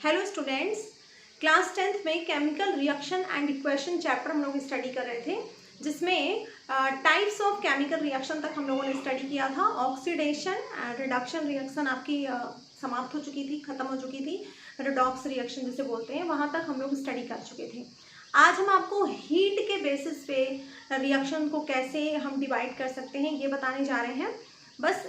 Hello students, class 10th में chemical reaction and equation chapter हम लोग स्टडी कर रहे थे, जिसमें टाइप्स ऑफ केमिकल रिएक्शन तक हम लोगों ने स्टडी किया था। ऑक्सीडेशन एंड रिडक्शन रिएक्शन आपकी समाप्त हो चुकी थी, खत्म हो चुकी थी। रिडॉक्स रिएक्शन जिसे बोलते हैं, वहाँ तक हम लोग स्टडी कर चुके थे। आज हम आपको हीट के बेसिस पे रिएक्शन को कैसे हम डिवाइड कर सकते हैं ये बताने जा रहे हैं। बस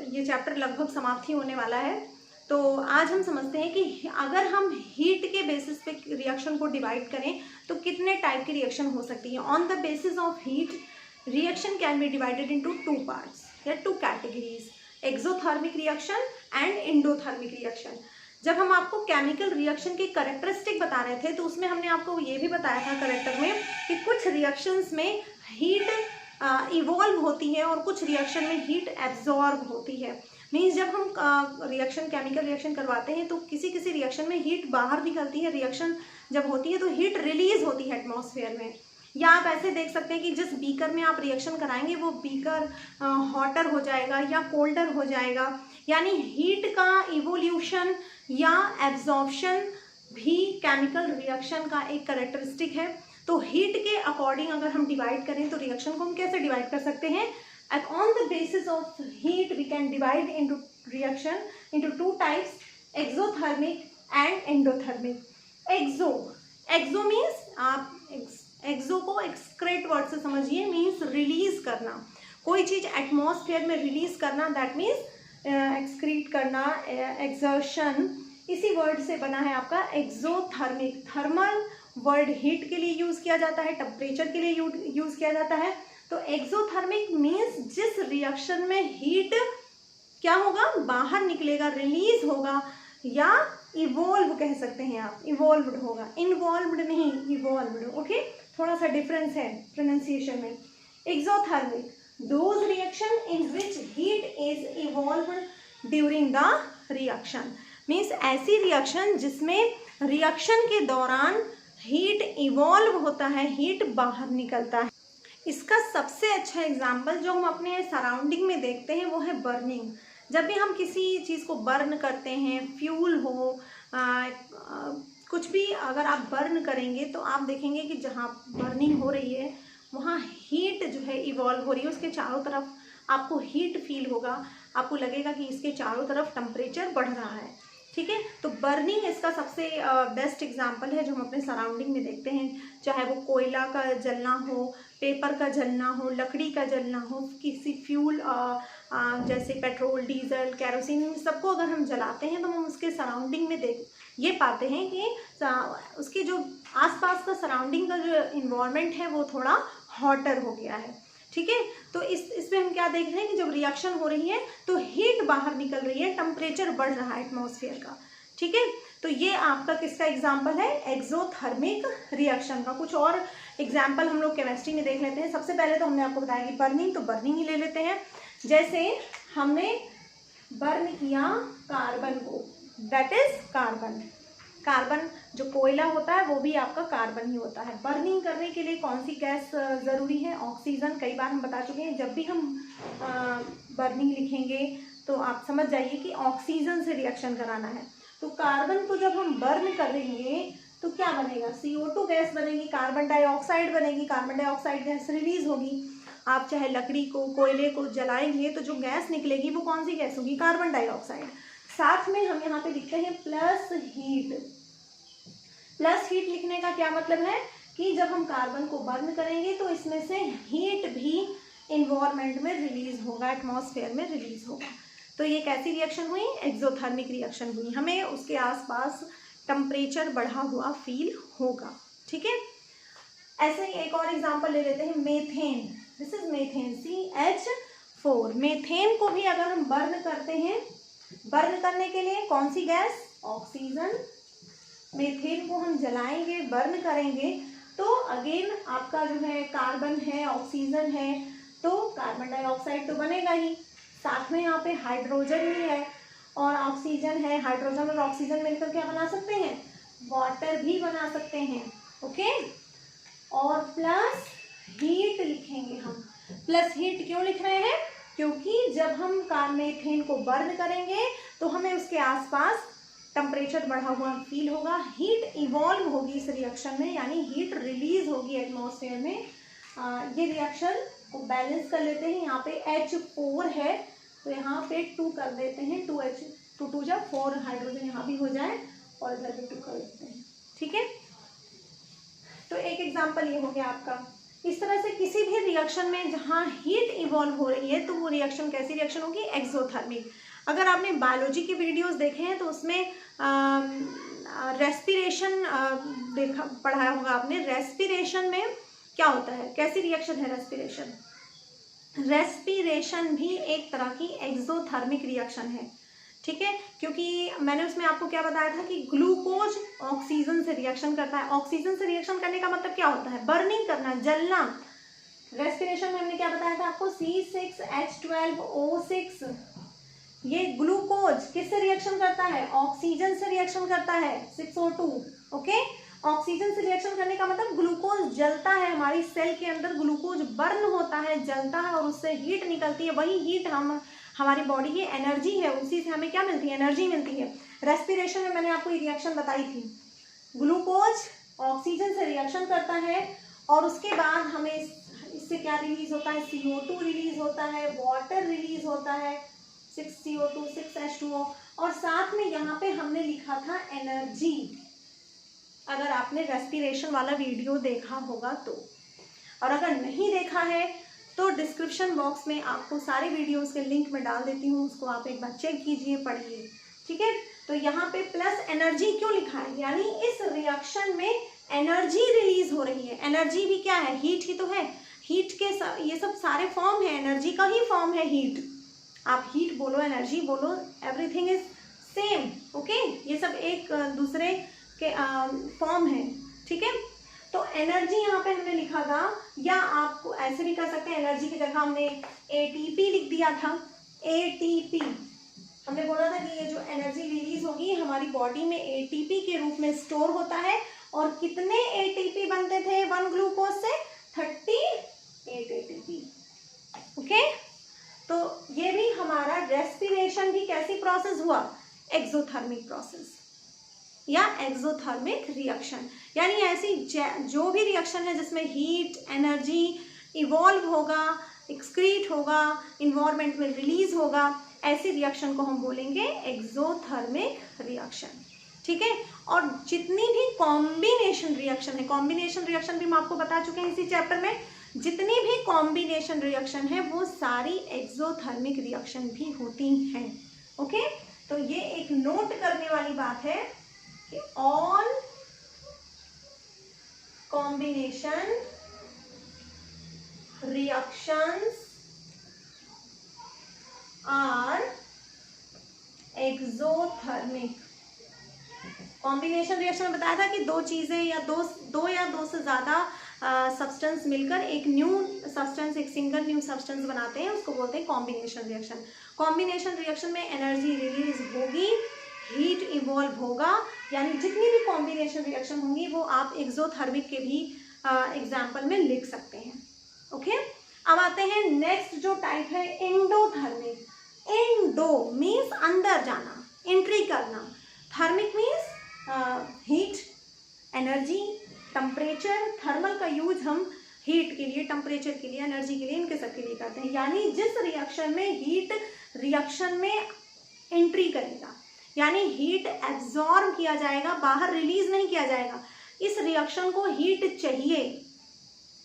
ये चैप्टर लगभग समाप्त ही होने वाला है। तो आज हम समझते हैं कि अगर हम हीट के बेसिस पे रिएक्शन को डिवाइड करें तो कितने टाइप की रिएक्शन हो सकती है। On the basis of heat reaction can be divided into two parts या two categories, exothermic reaction and endothermic reaction. जब हम आपको केमिकल रिएक्शन की कैरेक्टरिस्टिक बता रहे थे तो उसमें हमने आपको ये भी बताया था कैरेक्टर में कि कुछ रिएक्शंस में हीट इवॉल्व होती है और कुछ रिएक्शन में हीट एब्जॉर्ब होती है। मीन्स जब हम रिएक्शन केमिकल रिएक्शन करवाते हैं तो किसी किसी रिएक्शन में हीट बाहर निकलती है, रिएक्शन जब होती है तो हीट रिलीज होती है एटमॉस्फेयर में। या आप ऐसे देख सकते हैं कि जिस बीकर में आप रिएक्शन कराएंगे वो बीकर हॉटर हो जाएगा या कोल्डर हो जाएगा, यानी हीट का इवोल्यूशन या एब्जॉर्प्शन भी केमिकल रिएक्शन का एक कैरेक्टरिस्टिक है। तो हीट के अकॉर्डिंग अगर हम डिवाइड करें तो रिएक्शन को हम कैसे डिवाइड कर सकते हैं। And on the basis of heat we can divide into reaction into two types, exothermic and endothermic. Exo means आप exo को excrete word से समझिए, means release करना, कोई चीज एटमॉस्फेयर में रिलीज करना, that means excrete करना, exertion। इसी वर्ड से बना है आपका एक्सोथर्मिक। थर्मल वर्ड हीट के लिए यूज किया जाता है, टेम्परेचर के लिए यूज किया जाता है। तो एक्सोथर्मिक मीन्स जिस रिएक्शन में हीट क्या होगा, बाहर निकलेगा, रिलीज होगा, या इवॉल्व कह सकते हैं आप, इवॉल्व्ड होगा, इन्वॉल्व्ड नहीं, इवॉल्व्ड। ओके, थोड़ा सा डिफरेंस है प्रोनाउंसिएशन में। Exothermic those reaction in which heat is evolved during the reaction, means ऐसी रिएक्शन जिसमें रिएक्शन के दौरान हीट इवॉल्व होता है, हीट बाहर निकलता है। इसका सबसे अच्छा एग्जाम्पल जो हम अपने सराउंडिंग में देखते हैं वो है बर्निंग। जब भी हम किसी चीज़ को बर्न करते हैं, फ्यूल हो, कुछ भी अगर आप बर्न करेंगे तो आप देखेंगे कि जहाँ बर्निंग हो रही है वहाँ हीट जो है इवॉल्व हो रही है, उसके चारों तरफ आपको हीट फील होगा, आपको लगेगा कि इसके चारों तरफ टेम्परेचर बढ़ रहा है। ठीक है, तो बर्निंग इसका सबसे बेस्ट एग्जाम्पल है जो हम अपने सराउंडिंग में देखते हैं, चाहे वो कोयला का जलना हो, पेपर का जलना हो, लकड़ी का जलना हो, किसी फ्यूल जैसे पेट्रोल, डीजल, कैरोसिन, सबको अगर हम जलाते हैं तो हम उसके सराउंडिंग में ये पाते हैं कि उसके जो आसपास का सराउंडिंग का जो इन्वायरमेंट है वो थोड़ा हॉटर हो गया है। ठीक है, तो इसमें हम क्या देख रहे हैं कि जब रिएक्शन हो रही है तो हीट बाहर निकल रही है, टेम्परेचर बढ़ रहा है एटमॉस्फेयर का। ठीक है, तो ये आपका किसका एग्जाम्पल है, एक्सोथर्मिक रिएक्शन का। कुछ और एग्जाम्पल हम लोग केमिस्ट्री में देख लेते हैं। सबसे पहले तो हमने आपको बताया कि बर्निंग, तो बर्निंग ही ले लेते हैं। जैसे हमने बर्न किया कार्बन को, दैट इज कार्बन। कार्बन जो कोयला होता है वो भी आपका कार्बन ही होता है। बर्निंग करने के लिए कौन सी गैस ज़रूरी है, ऑक्सीजन। कई बार हम बता चुके हैं, जब भी हम बर्निंग लिखेंगे तो आप समझ जाइए कि ऑक्सीजन से रिएक्शन कराना है। तो कार्बन को जब हम बर्न करेंगे तो क्या बनेगा, CO2 गैस बनेगी, कार्बन डाइऑक्साइड बनेगी, कार्बन डाइऑक्साइड गैस रिलीज होगी। आप चाहे लकड़ी को, कोयले को जलाएंगे तो जो गैस निकलेगी वो कौन सी गैस होगी, कार्बन डाइऑक्साइड। साथ में हम यहाँ पे लिखते हैं प्लस हीट। प्लस हीट लिखने का क्या मतलब है कि जब हम कार्बन को बर्न करेंगे तो इसमें से हीट भी इन्वायरमेंट में रिलीज होगा, एटमॉस्फेयर में रिलीज होगा। तो ये कैसी रिएक्शन हुई, एक्सोथर्मिक रिएक्शन हुई, हमें उसके आसपास टेम्परेचर बढ़ा हुआ फील होगा। ठीक है, ऐसे ही एक और एग्जांपल ले लेते हैं, methane. This is methane, CH4। Methane को भी अगर हम बर्न करते हैं, बर्न करने के लिए कौन सी गैस, ऑक्सीजन। मेथेन को हम जलाएंगे, बर्न करेंगे तो अगेन आपका जो है कार्बन है, ऑक्सीजन है, तो कार्बन डाइऑक्साइड तो बनेगा ही, साथ में यहाँ पे हाइड्रोजन भी है और ऑक्सीजन है। हाइड्रोजन और ऑक्सीजन मिलकर क्या बना सकते हैं, वाटर भी बना सकते हैं। ओके, और प्लस हीट लिखेंगे हम। प्लस हीट क्यों लिख रहे हैं, क्योंकि जब हम मेथेन को बर्न करेंगे तो हमें उसके आसपास टेम्परेचर बढ़ा हुआ फील होगा, हीट इवॉल्व होगी इस रिएक्शन में, यानी हीट रिलीज होगी एटमॉस्फेयर में। ये रिएक्शन को बैलेंस कर लेते हैं। यहाँ पे H4 है तो यहाँ पे 2 कर देते हैं, 2 जब 4 हाइड्रोजन यहाँ भी हो जाए और इधर भी 2 कर देते हैं। ठीक है, तो एक एग्जाम्पल ये हो गया आपका। इस तरह से किसी भी रिएक्शन में जहाँ हीट इवॉल्व हो रही है तो वो रिएक्शन कैसी रिएक्शन होगी, एक्सोथर्मिक। अगर आपने बायोलॉजी के वीडियोस देखे हैं तो उसमें रेस्पिरेशन पढ़ाया होगा आपने। रेस्पिरेशन में क्या होता है, कैसी रिएक्शन है रेस्पिरेशन? रेस्पिरेशन भी एक तरह की एक्सोथर्मिक रिएक्शन है। ठीक है, क्योंकि मैंने उसमें आपको क्या बताया था कि ग्लूकोज ऑक्सीजन से रिएक्शन करता है। ऑक्सीजन से रिएक्शन करने का मतलब क्या होता है, बर्निंग करना, जलना। रेस्पिरेशन में हमने क्या बताया था आपको, C6H12O6। ये ग्लूकोज किससे रिएक्शन करता है, ऑक्सीजन से रिएक्शन करता है, 6O2। ओके, ऑक्सीजन से रिएक्शन करने का मतलब ग्लूकोज जलता है, हमारी सेल के अंदर ग्लूकोज बर्न होता है, जलता है और उससे हीट निकलती है। वही हीट हमारी बॉडी की एनर्जी है, उसी से हमें क्या मिलती है, एनर्जी मिलती है। रेस्पिरेशन में मैंने आपको ये रिएक्शन बताई थी, ग्लूकोज ऑक्सीजन से रिएक्शन करता है और उसके बाद हमें इससे क्या रिलीज होता है, CO2 रिलीज होता है, वाटर रिलीज होता है, 6CO2 6H2O, और साथ में यहाँ पे हमने लिखा था एनर्जी। अगर आपने रेस्पिरेशन वाला वीडियो देखा होगा तो, और अगर नहीं देखा है तो डिस्क्रिप्शन बॉक्स में आपको सारे वीडियोस के लिंक में डाल देती हूँ, उसको आप एक बार चेक कीजिए, पढ़िए। ठीक है, तो यहाँ पे प्लस एनर्जी क्यों लिखा है, यानी इस रिएक्शन में एनर्जी रिलीज हो रही है। एनर्जी भी क्या है, हीट ही तो है। हीट के ये सब सारे फॉर्म है, एनर्जी का ही फॉर्म है हीट। आप हीट बोलो, एनर्जी बोलो, एवरीथिंग इज सेम। ओके, ये सब एक दूसरे के फॉर्म है। ठीक है, तो एनर्जी यहाँ पे हमने लिखा था, या आपको ऐसे भी कर सकते हैं, एनर्जी की जगह हमने ATP लिख दिया था। ATP हमने बोला था कि ये जो एनर्जी रिलीज होगी हमारी बॉडी में ATP के रूप में स्टोर होता है। और कितने ATP बनते थे 1 ग्लूकोज से, 38 ATP। ओके, तो ये भी हमारा रेस्पिरेशन भी कैसी प्रोसेस हुआ, एक्सोथर्मिक प्रोसेस या एक्सोथर्मिक रिएक्शन। यानी ऐसी जो भी रिएक्शन है जिसमें हीट, एनर्जी इवॉल्व होगा, एक्सक्रीट होगा, इन्वायरमेंट में रिलीज होगा, ऐसी रिएक्शन को हम बोलेंगे एक्सोथर्मिक रिएक्शन। ठीक है, और जितनी भी कॉम्बिनेशन रिएक्शन है, कॉम्बिनेशन रिएक्शन भी हम आपको बता चुके हैं इसी चैप्टर में, जितनी भी कॉम्बिनेशन रिएक्शन है वो सारी एक्सोथर्मिक रिएक्शन भी होती हैं। ओके, तो ये एक नोट करने वाली बात है कि all combination reactions are exothermic. Combination reaction में बताया था कि दो चीजें या दो या दो से ज्यादा सब्सटेंस मिलकर एक न्यू सब्सटेंस, एक सिंगल न्यू सब्सटेंस बनाते हैं, उसको बोलते हैं कॉम्बिनेशन रिएक्शन। कॉम्बिनेशन रिएक्शन में एनर्जी रिलीज होगी, हीट इवॉल्व होगा, यानी जितनी भी कॉम्बिनेशन रिएक्शन होंगी वो आप एक्सोथर्मिक के भी एग्जाम्पल में लिख सकते हैं। ओके, अब आते हैं नेक्स्ट जो टाइप है एंडोथर्मिक। एंडो मीन्स अंदर जाना, एंट्री करना, thermic means heat, energy, temperature. Thermal का यूज हम हीट के लिए, टेम्परेचर के लिए, एनर्जी के लिए, इनके सब के लिए करते हैं। यानी जिस रिएक्शन में हीट रिएक्शन में एंट्री करेगा, यानी हीट एब्जॉर्ब किया जाएगा, बाहर रिलीज नहीं किया जाएगा। इस रिएक्शन को हीट चाहिए,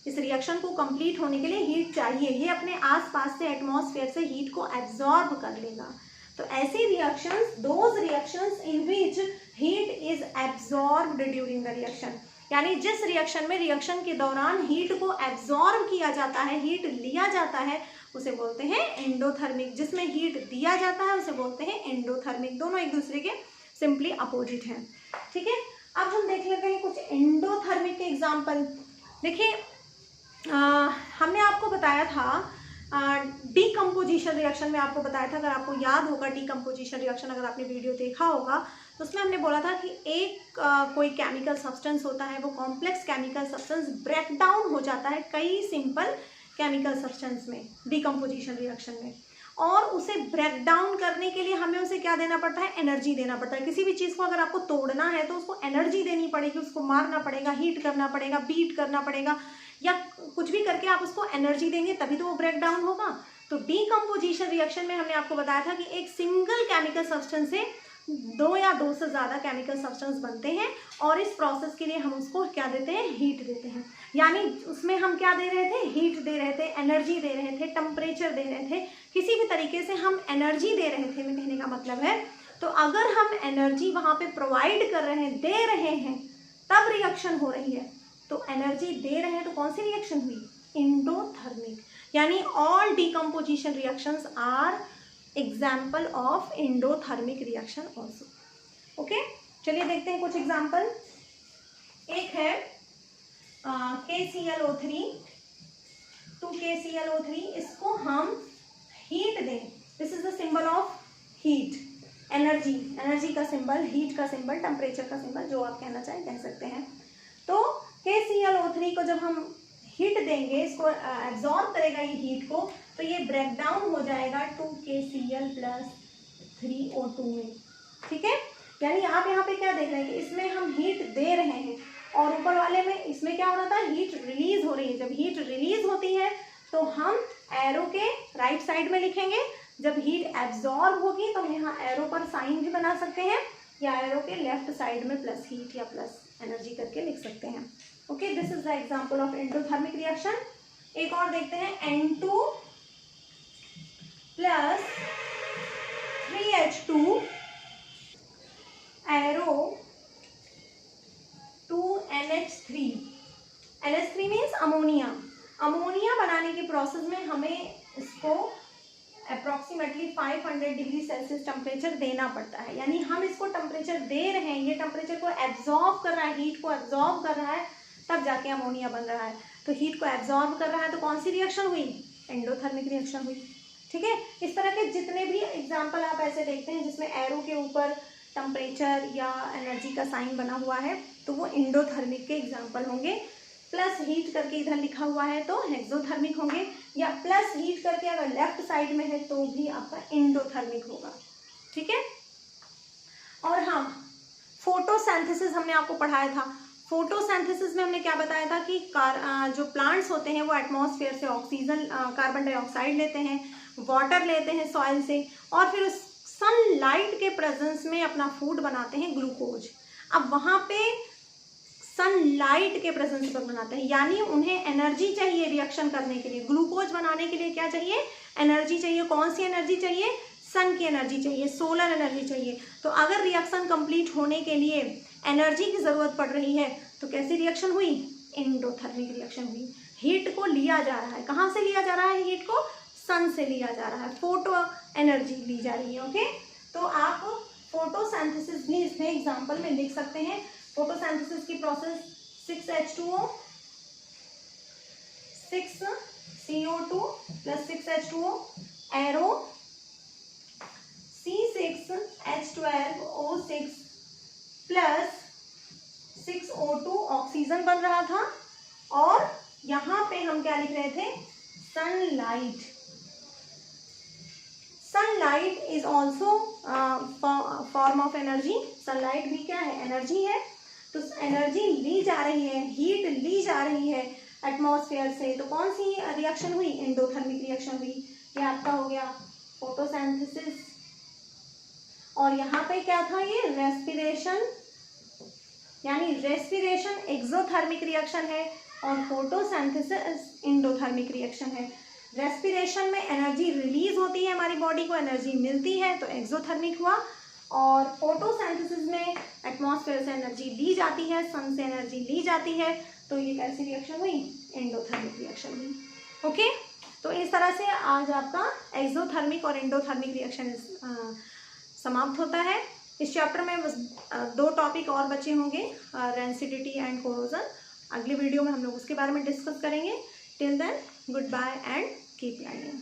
इस रिएक्शन को कंप्लीट होने के लिए हीट चाहिए, ये अपने आसपास से एटमॉस्फेयर से हीट को एब्जॉर्ब कर लेगा। तो ऐसी reactions, those reactions in which heat is absorbed during the reaction, यानी जिस रिएक्शन में रिएक्शन के दौरान हीट को एब्जॉर्ब किया जाता है, हीट लिया जाता है, उसे बोलते हैं एंडोथर्मिक। जिसमें हीट दिया जाता है उसे बोलते हैं एंडोथर्मिक। दोनों एक दूसरे के सिंपली अपोजिट हैं। ठीक है, अब हम देख लेते हैं कुछ एंडोथर्मिक के एग्जाम्पल। देखिए, हमने आपको बताया था डीकम्पोजिशन रिएक्शन में, आपको बताया था, अगर आपको याद होगा डीकम्पोजिशन रिएक्शन, अगर आपने वीडियो देखा होगा तो उसमें हमने बोला था कि एक कोई केमिकल सब्सटेंस होता है, वो complex chemical substance break down हो जाता है कई सिंपल केमिकल सब्सटेंस में, डीकम्पोजिशन रिएक्शन में। और उसे ब्रेक डाउन करने के लिए हमें उसे क्या देना पड़ता है, एनर्जी देना पड़ता है। किसी भी चीज़ को अगर आपको तोड़ना है तो उसको एनर्जी देनी पड़ेगी, उसको मारना पड़ेगा, हीट करना पड़ेगा, बीट करना पड़ेगा, या कुछ भी करके आप उसको एनर्जी देंगे तभी तो वो ब्रेक डाउन होगा। तो डीकम्पोजिशन रिएक्शन में हमने आपको बताया था कि एक सिंगल केमिकल सब्सटेंस से 2 या 2 से ज़्यादा केमिकल सब्सटेंस बनते हैं और इस प्रोसेस के लिए हम उसको क्या देते हैं, हीट देते हैं। यानी उसमें हम क्या दे रहे थे, हीट दे रहे थे, एनर्जी दे रहे थे, टेम्परेचर दे रहे थे, किसी भी तरीके से हम एनर्जी दे रहे थे, मैं कहने का मतलब है। तो अगर हम एनर्जी वहाँ पे प्रोवाइड कर रहे हैं, दे रहे हैं, तब रिएक्शन हो रही है। तो एनर्जी दे रहे हैं तो कौन सी रिएक्शन हुई, एंडोथर्मिक। यानी all decomposition reactions are example of endothermic reaction also. Okay, चलिए देखते हैं कुछ एग्जाम्पल। एक है KClO3, 2KClO3, इसको हम हीट दें, this is the symbol of heat, energy, energy का सिंबल, हीट का सिंबल, टेम्परेचर का सिंबल, जो आप कहना चाहें कह सकते हैं। तो KClO3 को जब हम हीट देंगे, इसको एब्जॉर्ब करेगा ये हीट को, तो ये ब्रेक डाउन हो जाएगा 2KCl + 3O2 में। ठीक है, यानी आप यहाँ पे क्या देख रहे हैं कि इसमें हम हीट दे रहे हैं और ऊपर वाले में इसमें क्या हो रहा था, हीट रिलीज हो रही है। जब हीट रिलीज होती है तो हम एरो के राइट साइड में लिखेंगे, जब हीट एब्जॉर्ब होगी तो हम यहाँ एरो पर साइन भी बना सकते हैं, या एरो के लेफ्ट साइड में प्लस हीट या प्लस एनर्जी करके लिख सकते हैं। Okay, this is the example of endothermic reaction. एक और देखते हैं, N2 + 3H2 arrow 2NH3। NH3 means ammonia. Ammonia बनाने के प्रोसेस में हमें इसको अप्रॉक्सीमेटली 500 डिग्री सेल्सियस टेम्परेचर देना पड़ता है। यानी हम इसको टेम्परेचर दे रहे हैं, ये टेम्परेचर को एब्जॉर्ब कर रहा है, हीट को एब्जॉर्ब कर रहा है, तब जाके अमोनिया बन रहा है। तो हीट को एब्जॉर्ब कर रहा है तो कौन सी रिएक्शन हुई, एंडोथर्मिक रिएक्शन हुई। ठीक है, इस तरह के जितने भी एग्जाम्पल आप ऐसे देखते हैं जिसमें एरो के ऊपर टेम्परेचर या एनर्जी का साइन बना हुआ है, तो वो एंडोथर्मिक के एग्जाम्पल होंगे। प्लस हीट करके इधर लिखा हुआ है तो एक्सोथर्मिक होंगे, या प्लस हीट करके अगर लेफ्ट साइड में है तो भी आपका एंडोथर्मिक होगा। ठीक है, और हाँ, फोटोसिंथेसिस हमने आपको पढ़ाया था। फोटोसिंथेसिस में हमने क्या बताया था कि जो प्लांट्स होते हैं वो एटमॉस्फेयर से ऑक्सीजन, कार्बन डाइऑक्साइड लेते हैं, वाटर लेते हैं सॉइल से, और फिर उस सनलाइट के प्रेजेंस में अपना फूड बनाते हैं, ग्लूकोज। अब वहाँ पे सनलाइट के प्रेजेंस पर बनाते हैं, यानी उन्हें एनर्जी चाहिए रिएक्शन करने के लिए। ग्लूकोज बनाने के लिए क्या चाहिए, एनर्जी चाहिए। कौन सी एनर्जी चाहिए, सन की एनर्जी चाहिए, सोलर एनर्जी चाहिए। तो अगर रिएक्शन कंप्लीट होने के लिए एनर्जी की ज़रूरत पड़ रही है तो कैसी रिएक्शन हुई, एंडोथर्मिक रिएक्शन हुई। हीट को लिया जा रहा है, कहाँ से लिया जा रहा है, हीट को सन से लिया जा रहा है, फोटो एनर्जी ली जा रही है। ओके, तो आप फोटोसिंथेसिस भी इसमें एग्जाम्पल में लिख सकते हैं। फोटोसिंथेसिस की process 6H2O 6CO2 + 6H2O arrow C6H12O6 + 6O2 oxygen बन रहा था, और यहाँ पे हम क्या लिख रहे थे, sunlight. Sunlight is also form of energy. Sunlight भी क्या है, एनर्जी है। तो एनर्जी ली जा रही है, हीट ली जा रही है एटमॉस्फेयर से, तो कौन सी रिएक्शन हुई, एंडोथर्मिक रिएक्शन हुई। ये आपका हो गया फोटोसिंथेसिस। और यहाँ पे क्या था, ये रेस्पिरेशन, यानी रेस्पिरेशन एक्सोथर्मिक रिएक्शन है और फोटोसिंथेसिस एंडोथर्मिक रिएक्शन है। रेस्पिरेशन में एनर्जी रिलीज होती है, हमारी बॉडी को एनर्जी मिलती है तो एक्सोथर्मिक हुआ, और फोटोसिंथेसिस में एटमॉस्फेयर से एनर्जी ली जाती है, सन से एनर्जी ली जाती है, तो ये कैसी रिएक्शन हुई, एंडोथर्मिक रिएक्शन हुई। ओके, तो इस तरह से आज आपका एक्सोथर्मिक और एंडोथर्मिक रिएक्शन समाप्त होता है। इस चैप्टर में बस 2 टॉपिक और बचे होंगे, रेंसिडिटी एंड कोरोजन। अगले वीडियो में हम लोग उसके बारे में डिस्कस करेंगे। Till then, goodbye and keep learning.